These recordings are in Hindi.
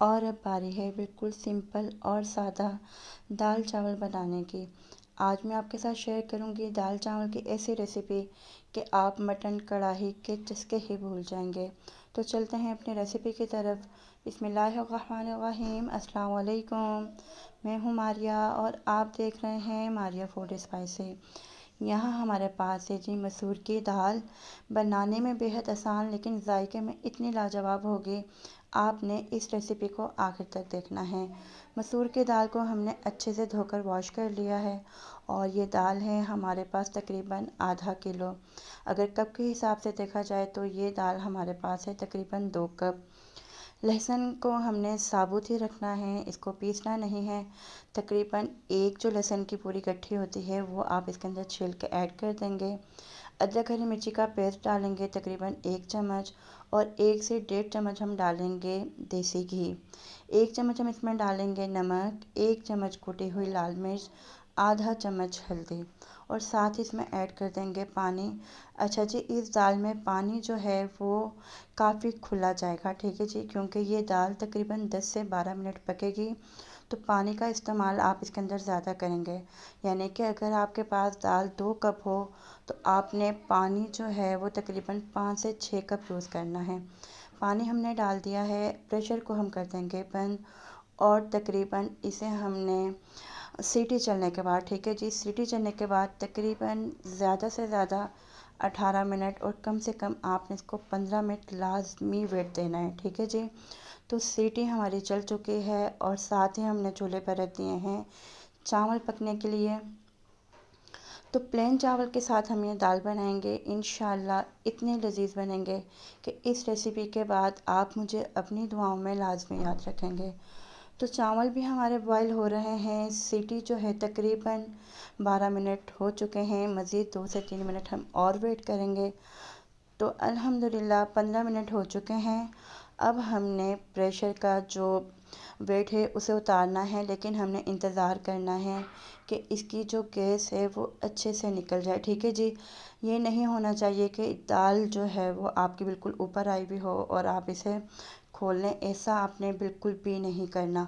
और अब बारी है बिल्कुल सिंपल और सादा दाल चावल बनाने की। आज मैं आपके साथ शेयर करूंगी दाल चावल की ऐसी रेसिपी कि आप मटन कढ़ाई के चस्के ही भूल जाएंगे। तो चलते हैं अपनी रेसिपी की तरफ। बिस्मिल्लाहिर्रहमानिर्रहीम, अस्सलाम वालेकुम। मैं हूँ मारिया और आप देख रहे हैं मारिया फूड स्पाइसी। यहाँ हमारे पास है जी मसूर की दाल। बनाने में बेहद आसान लेकिन जायके में इतनी लाजवाब होगी, आपने इस रेसिपी को आखिर तक देखना है। मसूर की दाल को हमने अच्छे से धोकर वॉश कर लिया है और ये दाल है हमारे पास तकरीबन आधा किलो। अगर कप के हिसाब से देखा जाए तो ये दाल हमारे पास है तकरीबन 2 कप। लहसुन को हमने साबुत ही रखना है, इसको पीसना नहीं है। तकरीबन एक जो लहसुन की पूरी गट्ठी होती है वो आप इसके अंदर छील के ऐड कर देंगे। अदरक हरी मिर्ची का पेस्ट डालेंगे तकरीबन 1 चम्मच और 1 से 1.5 चम्मच हम डालेंगे देसी घी। 1 चम्मच हम इसमें डालेंगे नमक, 1 चम्मच कुटी हुई लाल मिर्च, आधा चम्मच हल्दी और साथ ही इसमें ऐड कर देंगे पानी। अच्छा जी, इस दाल में पानी जो है वो काफ़ी खुला जाएगा, ठीक है जी, क्योंकि ये दाल तकरीबन 10 से 12 मिनट पकेगी। तो पानी का इस्तेमाल आप इसके अंदर ज़्यादा करेंगे, यानी कि अगर आपके पास दाल 2 कप हो तो आपने पानी जो है वो तकरीबन 5 से 6 कप यूज़ करना है। पानी हमने डाल दिया है, प्रेशर को हम कर देंगे बंद और तकरीबन इसे हमने सीटी चलने के बाद, ठीक है जी, सीटी चलने के बाद तकरीबन ज़्यादा से ज़्यादा 18 मिनट और कम से कम आपने इसको 15 मिनट लाजमी वेट देना है, ठीक है जी। तो सीटी हमारी चल चुकी है और साथ ही हमने चूल्हे पर रख दिए हैं चावल पकने के लिए। तो प्लेन चावल के साथ हम ये दाल बनाएंगे, इंशाल्लाह इतने लजीज बनेंगे कि इस रेसिपी के बाद आप मुझे अपनी दुआओं में लाजमी याद रखेंगे। तो चावल भी हमारे बॉईल हो रहे हैं, सीटी जो है तकरीबन 12 मिनट हो चुके हैं, मज़ीद 2 से 3 मिनट हम और वेट करेंगे। तो अल्हम्दुलिल्लाह 15 मिनट हो चुके हैं। अब हमने प्रेशर का जो वेट है उसे उतारना है, लेकिन हमने इंतज़ार करना है कि इसकी जो गैस है वो अच्छे से निकल जाए, ठीक है जी। ये नहीं होना चाहिए कि दाल जो है वो आपकी बिल्कुल ऊपर आई भी हो और आप इसे खोल लें, ऐसा आपने बिल्कुल भी नहीं करना।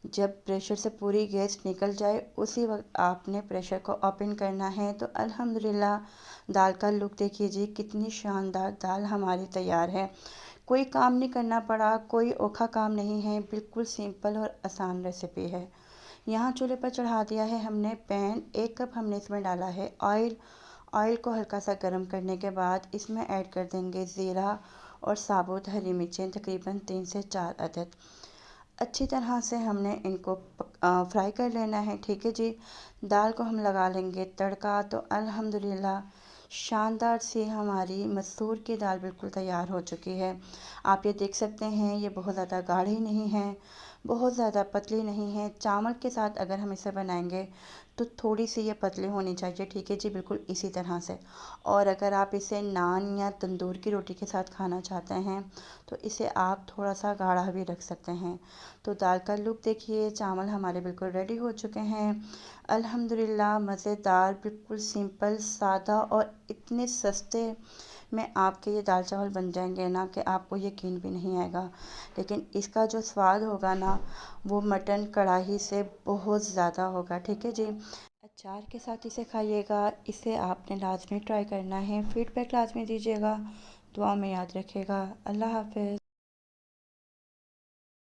जब प्रेशर से पूरी गैस निकल जाए उसी वक्त आपने प्रेशर को ओपन करना है। तो अल्हम्दुलिल्लाह दाल का लुक देखिए जी, कितनी शानदार दाल हमारी तैयार है। कोई काम नहीं करना पड़ा, कोई औखा काम नहीं है, बिल्कुल सिंपल और आसान रेसिपी है। यहाँ चूल्हे पर चढ़ा दिया है हमने पैन, 1 कप हमने इसमें डाला है ऑयल। ऑयल को हल्का सा गर्म करने के बाद इसमें ऐड कर देंगे ज़ीरा और साबुत हरी मिर्चें तकरीबन 3 से 4 अदद। अच्छी तरह से हमने इनको फ्राई कर लेना है, ठीक है जी। दाल को हम लगा लेंगे तड़का। तो अल्हम्दुलिल्लाह शानदार सी हमारी मसूर की दाल बिल्कुल तैयार हो चुकी है। आप ये देख सकते हैं, ये बहुत ज़्यादा गाढ़ी नहीं है, बहुत ज़्यादा पतली नहीं है। चावल के साथ अगर हम इसे बनाएंगे तो थोड़ी सी ये पतली होनी चाहिए, ठीक है जी, बिल्कुल इसी तरह से। और अगर आप इसे नान या तंदूर की रोटी के साथ खाना चाहते हैं तो इसे आप थोड़ा सा गाढ़ा भी रख सकते हैं। तो दाल का लुक देखिए, चावल हमारे बिल्कुल रेडी हो चुके हैं। अल्हम्दुलिल्लाह मज़ेदार, बिल्कुल सिंपल सादा और इतने सस्ते में आपके ये दाल चावल बन जाएंगे ना कि आपको यकीन भी नहीं आएगा। लेकिन इसका जो स्वाद होगा ना वो मटन कढ़ाई से बहुत ज़्यादा होगा, ठीक है जी। अचार के साथ इसे खाइएगा, इसे आपने लाजमी ट्राई करना है, फीडबैक लाजमी दीजिएगा, दुआ में याद रखिएगा। अल्लाह हाफ़िज़।